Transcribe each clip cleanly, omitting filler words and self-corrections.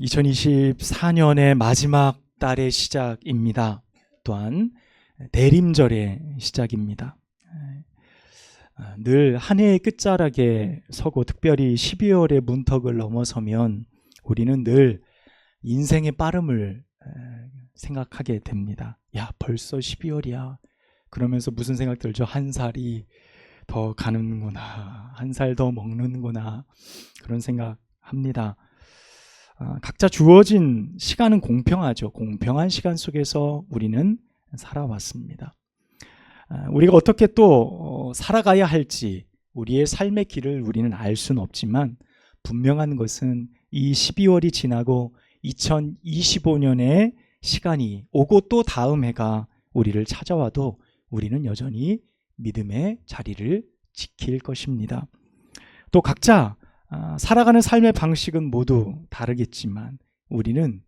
2024년의 마지막 달의 시작입니다. 또한 대림절의 시작입니다. 늘 한 해의 끝자락에 서고 특별히 12월의 문턱을 넘어서면 우리는 늘 인생의 빠름을 생각하게 됩니다. 야, 벌써 12월이야. 그러면서 무슨 생각 들죠? 한 살이 더 가는구나. 한 살 더 먹는구나. 그런 생각합니다. 각자 주어진 시간은 공평하죠. 공평한 시간 속에서 우리는 살아왔습니다. 우리가 어떻게 또 살아가야 할지 우리의 삶의 길을 우리는 알 수는 없지만 분명한 것은 이 12월이 지나고 2025년의 시간이 오고 또 다음 해가 우리를 찾아와도 우리는 여전히 믿음의 자리를 지킬 것입니다. 또 각자 살아가는 삶의 방식은 모두 다르겠지만 우리는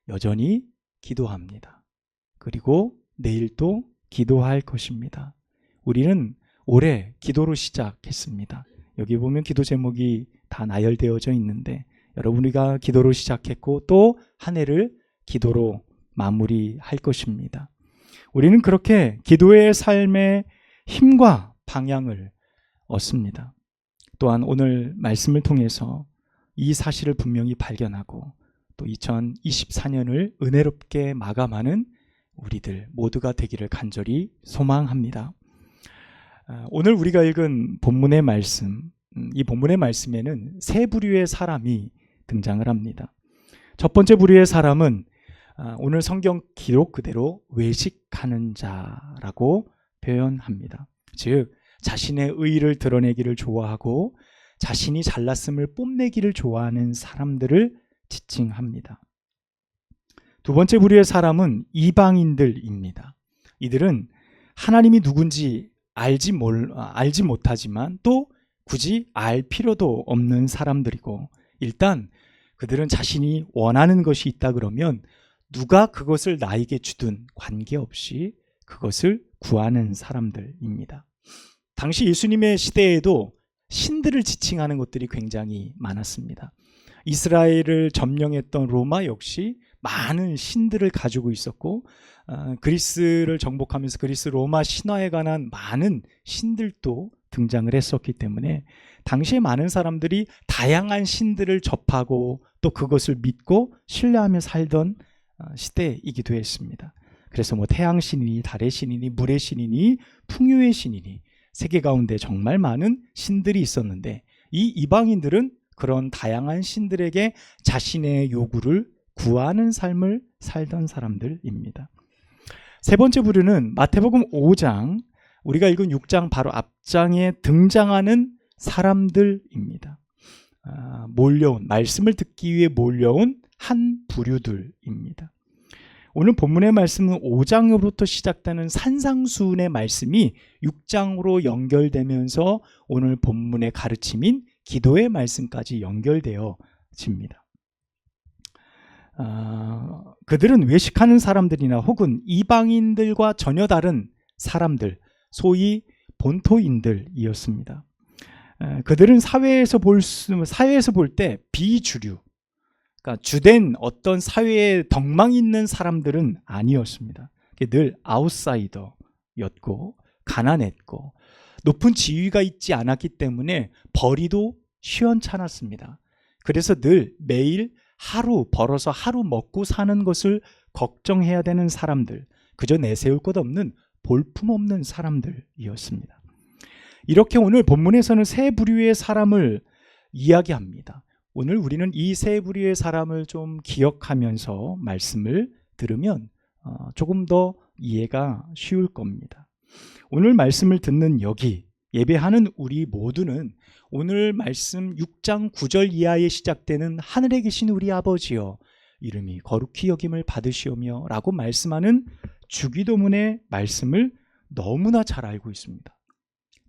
여전히 기도합니다. 그리고 내일도 기도할 것입니다. 우리는 올해 기도로 시작했습니다. 여기 보면 기도 제목이 다 나열되어져 있는데 여러분, 우리가 기도로 시작했고 또 한 해를 기도로 마무리할 것입니다. 우리는 그렇게 기도의 삶의 힘과 방향을 얻습니다. 또한 오늘 말씀을 통해서 이 사실을 분명히 발견하고 또 2024년을 은혜롭게 마감하는 우리들 모두가 되기를 간절히 소망합니다. 오늘 우리가 읽은 본문의 말씀, 이 본문의 말씀에는 세 부류의 사람이 등장을 합니다. 첫 번째 부류의 사람은 오늘 성경 기록 그대로 외식하는 자라고 표현합니다. 즉 자신의 의의를 드러내기를 좋아하고 자신이 잘났음을 뽐내기를 좋아하는 사람들을 지칭합니다. 두 번째 부류의 사람은 이방인들입니다. 이들은 하나님이 누군지 알지 못하지만 또 굳이 알 필요도 없는 사람들이고, 일단 그들은 자신이 원하는 것이 있다 그러면 누가 그것을 나에게 주든 관계없이 그것을 구하는 사람들입니다. 당시 예수님의 시대에도 신들을 지칭하는 것들이 굉장히 많았습니다. 이스라엘을 점령했던 로마 역시 많은 신들을 가지고 있었고, 그리스를 정복하면서 그리스 로마 신화에 관한 많은 신들도 등장을 했었기 때문에 당시에 많은 사람들이 다양한 신들을 접하고 또 그것을 믿고 신뢰하며 살던 시대이기도 했습니다. 그래서 태양 신이니 달의 신이니 물의 신이니 풍요의 신이니 세계 가운데 정말 많은 신들이 있었는데 이 이방인들은 그런 다양한 신들에게 자신의 요구를 구하는 삶을 살던 사람들입니다. 세 번째 부류는 마태복음 5장, 우리가 읽은 6장 바로 앞장에 등장하는 사람들입니다. 몰려온, 말씀을 듣기 위해 몰려온 한 부류들입니다. 오늘 본문의 말씀은 5장으로부터 시작되는 산상수훈의 말씀이 6장으로 연결되면서 오늘 본문의 가르침인 기도의 말씀까지 연결되어집니다. 그들은 외식하는 사람들이나 혹은 이방인들과 전혀 다른 사람들, 소위 본토인들이었습니다. 그들은 사회에서 볼 때 비주류, 그러니까 주된 어떤 사회에 덕망 있는 사람들은 아니었습니다. 늘 아웃사이더였고 가난했고 높은 지위가 있지 않았기 때문에 벌이도 시원찮았습니다. 그래서 늘 매일 하루 벌어서 하루 먹고 사는 것을 걱정해야 되는 사람들, 그저 내세울 것 없는 볼품없는 사람들이었습니다. 이렇게 오늘 본문에서는 세 부류의 사람을 이야기합니다. 오늘 우리는 이 세 부류의 사람을 좀 기억하면서 말씀을 들으면 조금 더 이해가 쉬울 겁니다. 오늘 말씀을 듣는 여기 예배하는 우리 모두는 오늘 말씀 6장 9절 이하에 시작되는 하늘에 계신 우리 아버지여 이름이 거룩히 여김을 받으시오며 라고 말씀하는 주기도문의 말씀을 너무나 잘 알고 있습니다.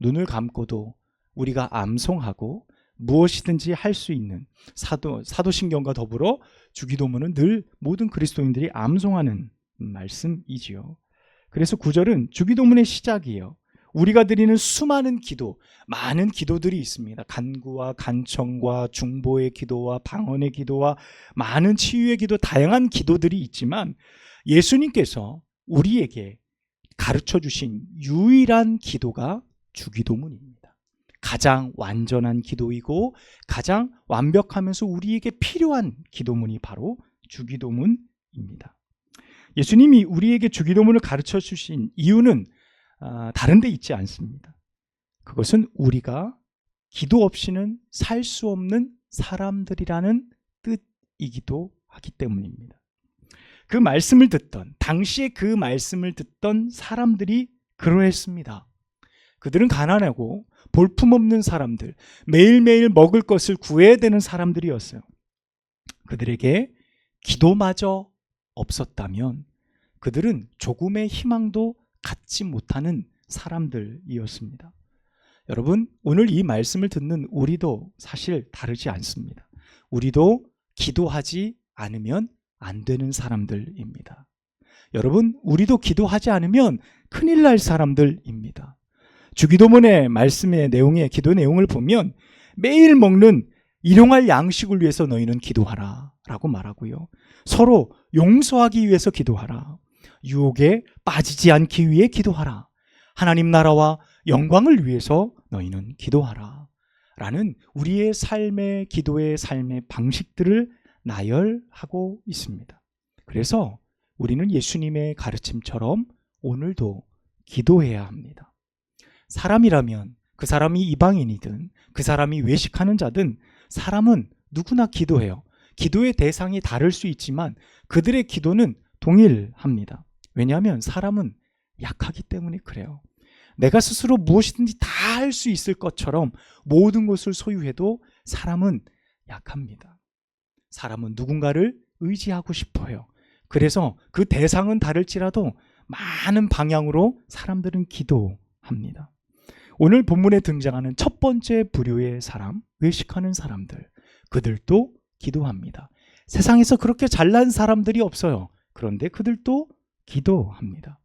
눈을 감고도 우리가 암송하고 무엇이든지 할 수 있는 사도신경과 더불어 주기도문은 늘 모든 그리스도인들이 암송하는 말씀이지요. 그래서 9절은 주기도문의 시작이에요. 우리가 드리는 수많은 기도, 많은 기도들이 있습니다. 간구와 간청과 중보의 기도와 방언의 기도와 많은 치유의 기도, 다양한 기도들이 있지만 예수님께서 우리에게 가르쳐 주신 유일한 기도가 주기도문입니다. 가장 완전한 기도이고 가장 완벽하면서 우리에게 필요한 기도문이 바로 주기도문입니다. 예수님이 우리에게 주기도문을 가르쳐 주신 이유는 다른 데 있지 않습니다. 그것은 우리가 기도 없이는 살 수 없는 사람들이라는 뜻이기도 하기 때문입니다. 그 말씀을 듣던, 당시에 그 말씀을 듣던 사람들이 그러했습니다. 그들은 가난하고 볼품없는 사람들, 매일매일 먹을 것을 구해야 되는 사람들이었어요. 그들에게 기도마저 없었다면 그들은 조금의 희망도 갖지 못하는 사람들이었습니다. 여러분, 오늘 이 말씀을 듣는 우리도 사실 다르지 않습니다. 우리도 기도하지 않으면 안 되는 사람들입니다. 여러분, 우리도 기도하지 않으면 큰일 날 사람들입니다. 주기도문의 말씀의 내용의 기도 내용을 보면 매일 먹는 일용할 양식을 위해서 너희는 기도하라 라고 말하고요. 서로 용서하기 위해서 기도하라. 유혹에 빠지지 않기 위해 기도하라. 하나님 나라와 영광을 위해서 너희는 기도하라 라는 우리의 삶의 기도의 삶의 방식들을 나열하고 있습니다. 그래서 우리는 예수님의 가르침처럼 오늘도 기도해야 합니다. 사람이라면 그 사람이 이방인이든 그 사람이 외식하는 자든 사람은 누구나 기도해요. 기도의 대상이 다를 수 있지만 그들의 기도는 동일합니다. 왜냐하면 사람은 약하기 때문에 그래요. 내가 스스로 무엇이든지 다 할 수 있을 것처럼 모든 것을 소유해도 사람은 약합니다. 사람은 누군가를 의지하고 싶어요. 그래서 그 대상은 다를지라도 많은 방향으로 사람들은 기도합니다. 오늘 본문에 등장하는 첫 번째 부류의 사람, 외식하는 사람들, 그들도 기도합니다. 세상에서 그렇게 잘난 사람들이 없어요. 그런데 그들도 기도합니다.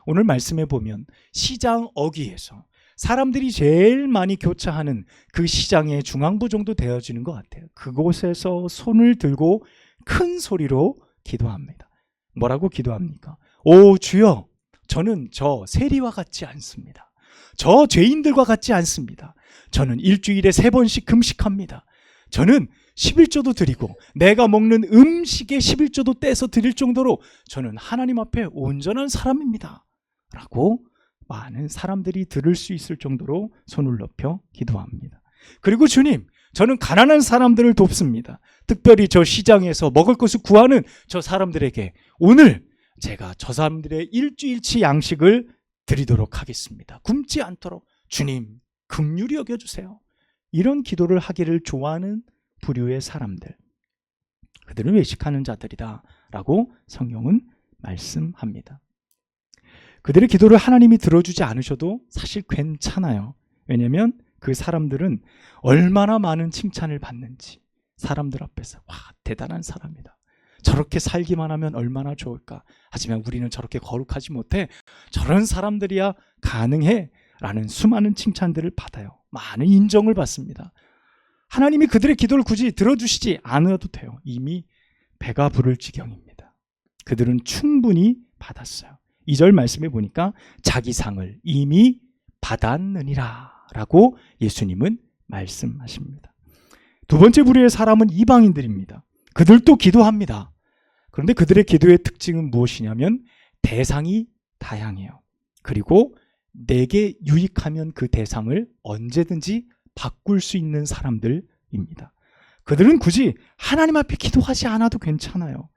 오늘 말씀에 보면 시장 어귀에서 사람들이 제일 많이 교차하는 그 시장의 중앙부 정도 되어지는 것 같아요. 그곳에서 손을 들고 큰 소리로 기도합니다. 뭐라고 기도합니까? 오 주여, 저는 저 세리와 같지 않습니다. 저 죄인들과 같지 않습니다. 저는 일주일에 3번씩 금식합니다. 저는 11조도 드리고 내가 먹는 음식에 11조도 떼서 드릴 정도로 저는 하나님 앞에 온전한 사람입니다 라고 많은 사람들이 들을 수 있을 정도로 손을 높여 기도합니다. 그리고 주님, 저는 가난한 사람들을 돕습니다. 특별히 저 시장에서 먹을 것을 구하는 저 사람들에게 오늘 제가 저 사람들의 일주일치 양식을 드리도록 하겠습니다. 굶지 않도록 주님 긍휼히 여겨주세요. 이런 기도를 하기를 좋아하는 부류의 사람들, 그들은 외식하는 자들이다 라고 성경은 말씀합니다. 그들의 기도를 하나님이 들어주지 않으셔도 사실 괜찮아요. 왜냐하면 그 사람들은 얼마나 많은 칭찬을 받는지 사람들 앞에서 와 대단한 사람이다, 저렇게 살기만 하면 얼마나 좋을까, 하지만 우리는 저렇게 거룩하지 못해, 저런 사람들이야 가능해 라는 수많은 칭찬들을 받아요. 많은 인정을 받습니다. 하나님이 그들의 기도를 굳이 들어주시지 않아도 돼요. 이미 배가 부를 지경입니다. 그들은 충분히 받았어요. 2절 말씀에 보니까 자기 상을 이미 받았느니라 라고 예수님은 말씀하십니다. 두 번째 부류의 사람은 이방인들입니다. 그들도 기도합니다. 그런데 그들의 기도의 특징은 무엇이냐면 대상이 다양해요. 그리고 내게 유익하면 그 대상을 언제든지 바꿀 수 있는 사람들입니다. 그들은 굳이 하나님 앞에 기도하지 않아도 괜찮아요.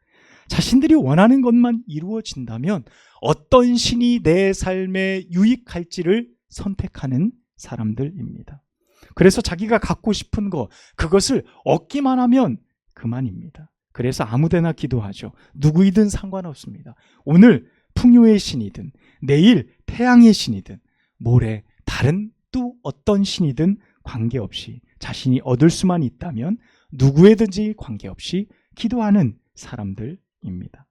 자신들이 원하는 것만 이루어진다면 어떤 신이 내 삶에 유익할지를 선택하는 사람들입니다. 그래서 자기가 갖고 싶은 것, 그것을 얻기만 하면 그만입니다. 그래서 아무데나 기도하죠. 누구이든 상관없습니다. 오늘 풍요의 신이든 내일 태양의 신이든 모레 다른 또 어떤 신이든 관계없이 자신이 얻을 수만 있다면 누구에든지 관계없이 기도하는 사람들입니다.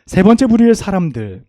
세 번째 부류의 사람들,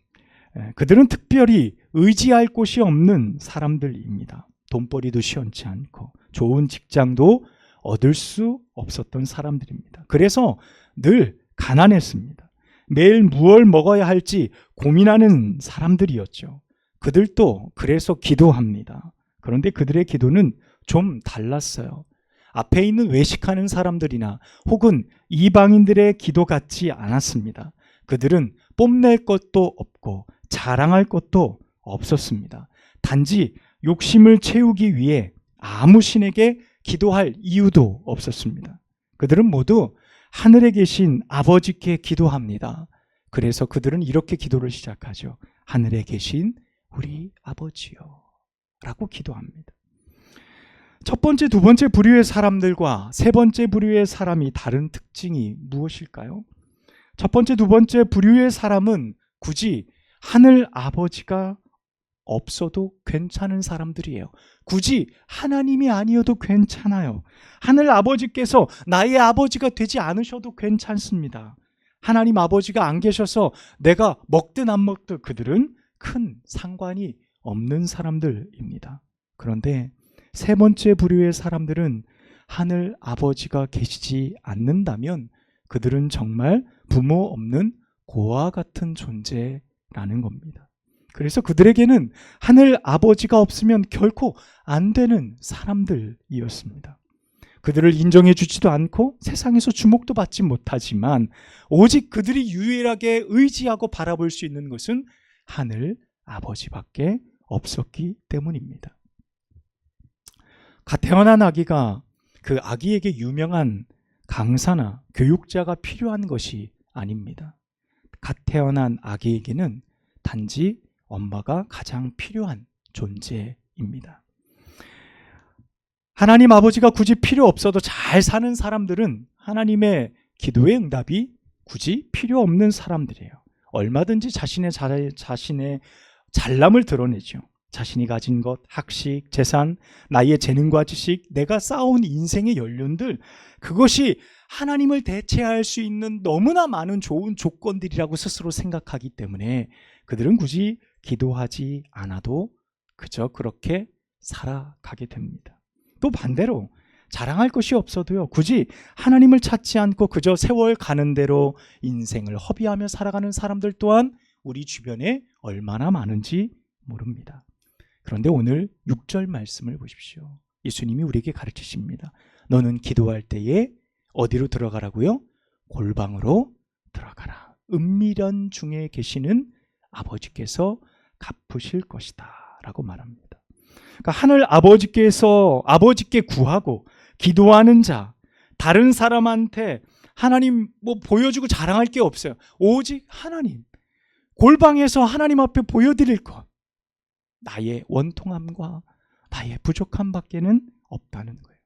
그들은 특별히 의지할 곳이 없는 사람들입니다. 돈벌이도 시원치 않고 좋은 직장도 얻을 수 없었던 사람들입니다. 그래서 늘 가난했습니다. 매일 무엇을 먹어야 할지 고민하는 사람들이었죠. 그들도 그래서 기도합니다. 그런데 그들의 기도는 좀 달랐어요. 앞에 있는 외식하는 사람들이나 혹은 이방인들의 기도 같지 않았습니다. 그들은 뽐낼 것도 없고 자랑할 것도 없었습니다. 단지 욕심을 채우기 위해 아무 신에게 기도할 이유도 없었습니다. 그들은 모두 하늘에 계신 아버지께 기도합니다. 그래서 그들은 이렇게 기도를 시작하죠. 하늘에 계신 우리 아버지요 라고 기도합니다. 첫 번째, 두 번째 부류의 사람들과 세 번째 부류의 사람이 다른 특징이 무엇일까요? 첫 번째, 두 번째 부류의 사람은 굳이 하늘 아버지가 없어도 괜찮은 사람들이에요. 굳이 하나님이 아니어도 괜찮아요. 하늘 아버지께서 나의 아버지가 되지 않으셔도 괜찮습니다. 하나님 아버지가 안 계셔서 내가 먹든 안 먹든 그들은 큰 상관이 없는 사람들입니다. 그런데 세 번째 부류의 사람들은 하늘 아버지가 계시지 않는다면 그들은 정말 부모 없는 고아 같은 존재라는 겁니다. 그래서 그들에게는 하늘 아버지가 없으면 결코 안 되는 사람들이었습니다. 그들을 인정해 주지도 않고 세상에서 주목도 받지 못하지만 오직 그들이 유일하게 의지하고 바라볼 수 있는 것은 하늘 아버지밖에 없었기 때문입니다. 갓 태어난 아기가 그 아기에게 유명한 강사나 교육자가 필요한 것이 아닙니다. 갓 태어난 아기에게는 단지 엄마가 가장 필요한 존재입니다. 하나님 아버지가 굳이 필요 없어도 잘 사는 사람들은 하나님의 기도의 응답이 굳이 필요 없는 사람들이에요. 얼마든지 자신의 잘남을 드러내죠. 자신이 가진 것, 학식, 재산, 나의 재능과 지식, 내가 쌓아온 인생의 연륜들, 그것이 하나님을 대체할 수 있는 너무나 많은 좋은 조건들이라고 스스로 생각하기 때문에 그들은 굳이 기도하지 않아도 그저 그렇게 살아가게 됩니다. 또 반대로 자랑할 것이 없어도요, 굳이 하나님을 찾지 않고 그저 세월 가는 대로 인생을 허비하며 살아가는 사람들 또한 우리 주변에 얼마나 많은지 모릅니다. 그런데 오늘 6절 말씀을 보십시오. 예수님이 우리에게 가르치십니다. 너는 기도할 때에 어디로 들어가라고요? 골방으로 들어가라. 은밀한 중에 계시는 아버지께서 갚으실 것이다 라고 말합니다. 그러니까 하늘 아버지께 구하고 기도하는 자, 다른 사람한테 하나님 보여주고 자랑할 게 없어요. 오직 하나님, 골방에서 하나님 앞에 보여드릴 것, 나의 원통함과 나의 부족함 밖에는 없다는 거예요.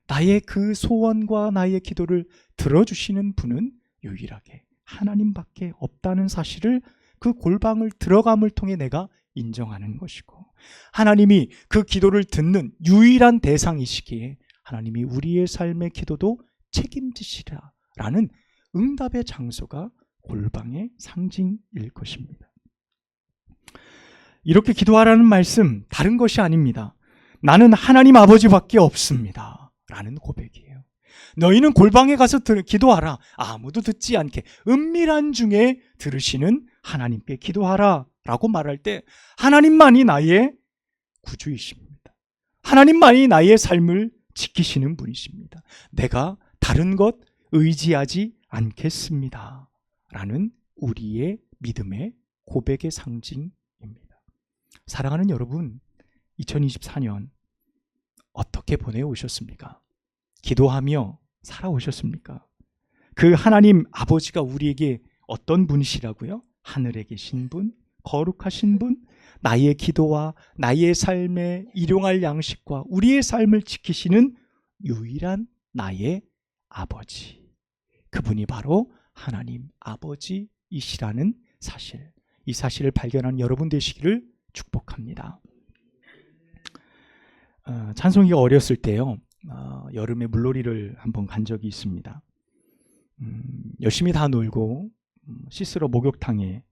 나의 그 소원과 나의 기도를 들어주시는 분은 유일하게 하나님밖에 없다는 사실을 그 골방을 들어감을 통해 내가 인정하는 것이고, 하나님이 그 기도를 듣는 유일한 대상이시기에 하나님이 우리의 삶의 기도도 책임지시라라는 응답의 장소가 골방의 상징일 것입니다. 이렇게 기도하라는 말씀, 다른 것이 아닙니다. 나는 하나님 아버지밖에 없습니다 라는 고백이에요. 너희는 골방에 가서 기도하라. 아무도 듣지 않게 은밀한 중에 들으시는 하나님께 기도하라 라고 말할 때 하나님만이 나의 구주이십니다. 하나님만이 나의 삶을 지키시는 분이십니다. 내가 다른 것 의지하지 않겠습니다 라는 우리의 믿음의 고백의 상징입니다. 사랑하는 여러분, 2024년 어떻게 보내오셨습니까? 기도하며 살아오셨습니까? 그 하나님 아버지가 우리에게 어떤 분이시라고요? 하늘에 계신 분, 거룩하신 분, 나의 기도와 나의 삶의 일용할 양식과 우리의 삶을 지키시는 유일한 나의 아버지, 그분이 바로 하나님 아버지이시라는 사실, 이 사실을 발견한 여러분 되시기를 축복합니다. 찬송이가 어렸을 때요, 여름에 물놀이를 한번 간 적이 있습니다. 열심히 다 놀고 씻으러 목욕탕에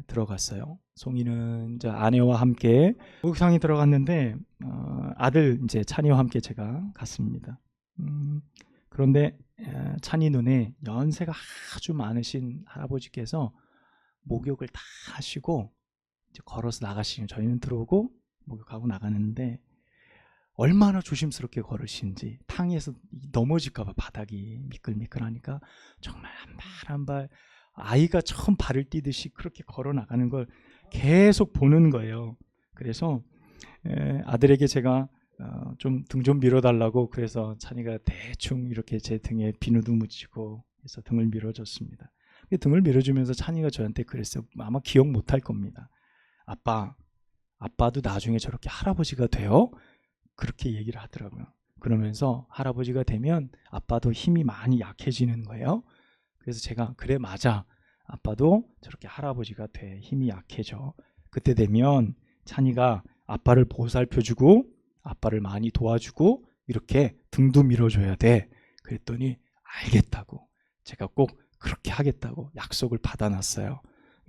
들어갔어요. 송이는 이제 아내와 함께 목욕탕에 들어갔는데 아들 이제 찬이와 함께 제가 갔습니다. 그런데 찬이 눈에 연세가 아주 많으신 할아버지께서 목욕을 다 하시고 이제 걸어서 나가시면 저희는 들어오고 목욕하고 나가는데 얼마나 조심스럽게 걸으시는지 탕에서 넘어질까봐 바닥이 미끌미끌하니까 정말 한 발 한 발 아이가 처음 발을 띄듯이 그렇게 걸어 나가는 걸 계속 보는 거예요. 그래서 아들에게 제가 좀 등 좀 밀어달라고 그래서 찬이가 대충 이렇게 제 등에 비누도 묻히고 해서 등을 밀어줬습니다. 등을 밀어주면서 찬이가 저한테 그랬어요. 아마 기억 못할 겁니다. 아빠도 나중에 저렇게 할아버지가 돼요? 그렇게 얘기를 하더라고요. 그러면서 할아버지가 되면 아빠도 힘이 많이 약해지는 거예요. 그래서 제가 그래 맞아. 아빠도 저렇게 할아버지가 돼. 힘이 약해져. 그때 되면 찬이가 아빠를 보살펴주고 아빠를 많이 도와주고 이렇게 등도 밀어줘야 돼. 그랬더니 알겠다고. 제가 꼭 그렇게 하겠다고 약속을 받아놨어요.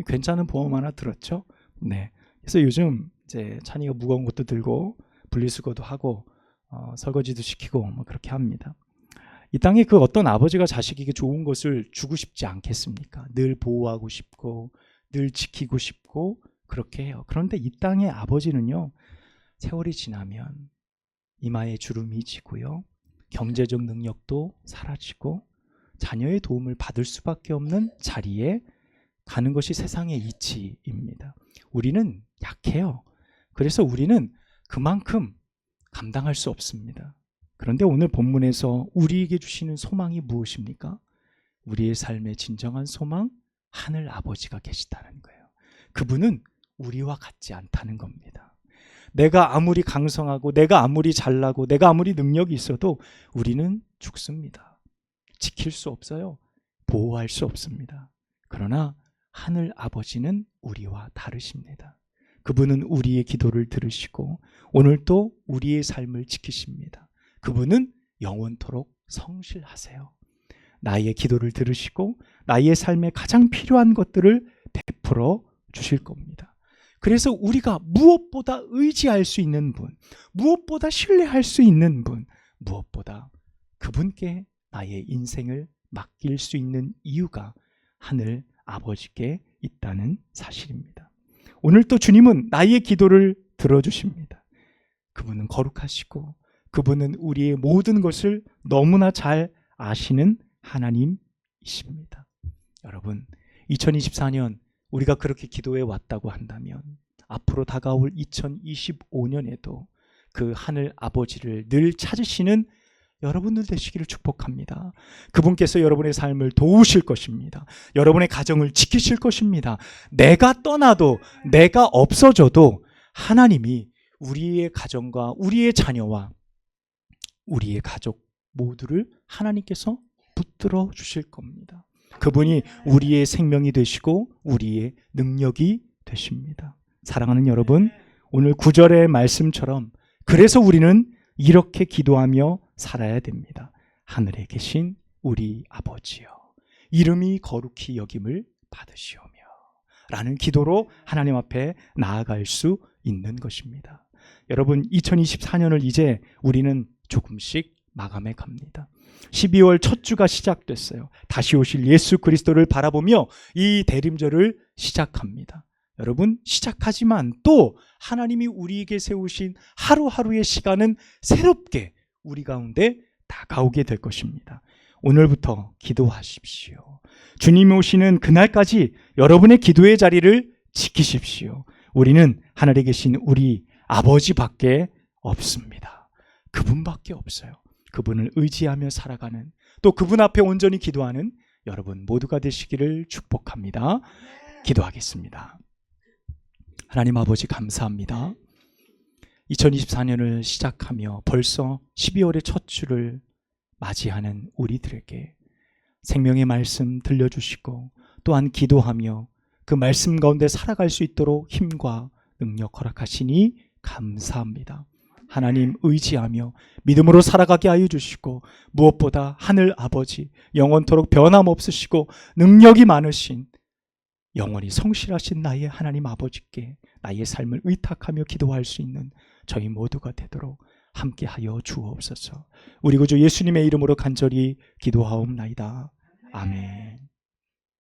괜찮은 보험 하나 들었죠? 네. 그래서 요즘 이제 찬이가 무거운 것도 들고 분리수거도 하고 설거지도 시키고 뭐 그렇게 합니다. 이 땅에 그 어떤 아버지가 자식에게 좋은 것을 주고 싶지 않겠습니까? 늘 보호하고 싶고 늘 지키고 싶고 그렇게 해요. 그런데 이 땅의 아버지는요, 세월이 지나면 이마에 주름이 지고요, 경제적 능력도 사라지고 자녀의 도움을 받을 수밖에 없는 자리에 가는 것이 세상의 이치입니다. 우리는 약해요. 그래서 우리는 그만큼 감당할 수 없습니다. 그런데 오늘 본문에서 우리에게 주시는 소망이 무엇입니까? 우리의 삶의 진정한 소망, 하늘 아버지가 계시다는 거예요. 그분은 우리와 같지 않다는 겁니다. 내가 아무리 강성하고 내가 아무리 잘나고 내가 아무리 능력이 있어도 우리는 죽습니다. 지킬 수 없어요. 보호할 수 없습니다. 그러나 하늘 아버지는 우리와 다르십니다. 그분은 우리의 기도를 들으시고 오늘도 우리의 삶을 지키십니다. 그분은 영원토록 성실하세요. 나의 기도를 들으시고 나의 삶에 가장 필요한 것들을 베풀어 주실 겁니다. 그래서 우리가 무엇보다 의지할 수 있는 분, 무엇보다 신뢰할 수 있는 분, 무엇보다 그분께 나의 인생을 맡길 수 있는 이유가 하늘 아버지께 있다는 사실입니다. 오늘 또 주님은 나의 기도를 들어주십니다. 그분은 거룩하시고 그분은 우리의 모든 것을 너무나 잘 아시는 하나님이십니다. 여러분, 2024년 우리가 그렇게 기도해 왔다고 한다면 앞으로 다가올 2025년에도 그 하늘 아버지를 늘 찾으시는 여러분들 되시기를 축복합니다. 그분께서 여러분의 삶을 도우실 것입니다. 여러분의 가정을 지키실 것입니다. 내가 떠나도 내가 없어져도 하나님이 우리의 가정과 우리의 자녀와 우리의 가족 모두를 하나님께서 붙들어 주실 겁니다. 그분이 우리의 생명이 되시고 우리의 능력이 되십니다. 사랑하는 여러분, 오늘 9절의 말씀처럼 그래서 우리는 이렇게 기도하며 살아야 됩니다. 하늘에 계신 우리 아버지여, 이름이 거룩히 여김을 받으시오며 라는 기도로 하나님 앞에 나아갈 수 있는 것입니다. 여러분, 2024년을 이제 우리는 조금씩 마감해 갑니다. 12월 첫 주가 시작됐어요. 다시 오실 예수 그리스도를 바라보며 이 대림절을 시작합니다. 여러분, 시작하지만 또 하나님이 우리에게 세우신 하루하루의 시간은 새롭게 우리 가운데 다가오게 될 것입니다. 오늘부터 기도하십시오. 주님이 오시는 그날까지 여러분의 기도의 자리를 지키십시오. 우리는 하늘에 계신 우리 아버지밖에 없습니다. 그분밖에 없어요. 그분을 의지하며 살아가는, 또 그분 앞에 온전히 기도하는 여러분 모두가 되시기를 축복합니다. 기도하겠습니다. 하나님 아버지, 감사합니다. 2024년을 시작하며 벌써 12월의 첫 주를 맞이하는 우리들에게 생명의 말씀 들려주시고 또한 기도하며 그 말씀 가운데 살아갈 수 있도록 힘과 능력 허락하시니 감사합니다. 하나님 의지하며 믿음으로 살아가게 하여 주시고, 무엇보다 하늘 아버지 영원토록 변함없으시고 능력이 많으신 영원히 성실하신 나의 하나님 아버지께 나의 삶을 의탁하며 기도할 수 있는 저희 모두가 되도록 함께하여 주옵소서. 우리 구주 예수님의 이름으로 간절히 기도하옵나이다. 아멘.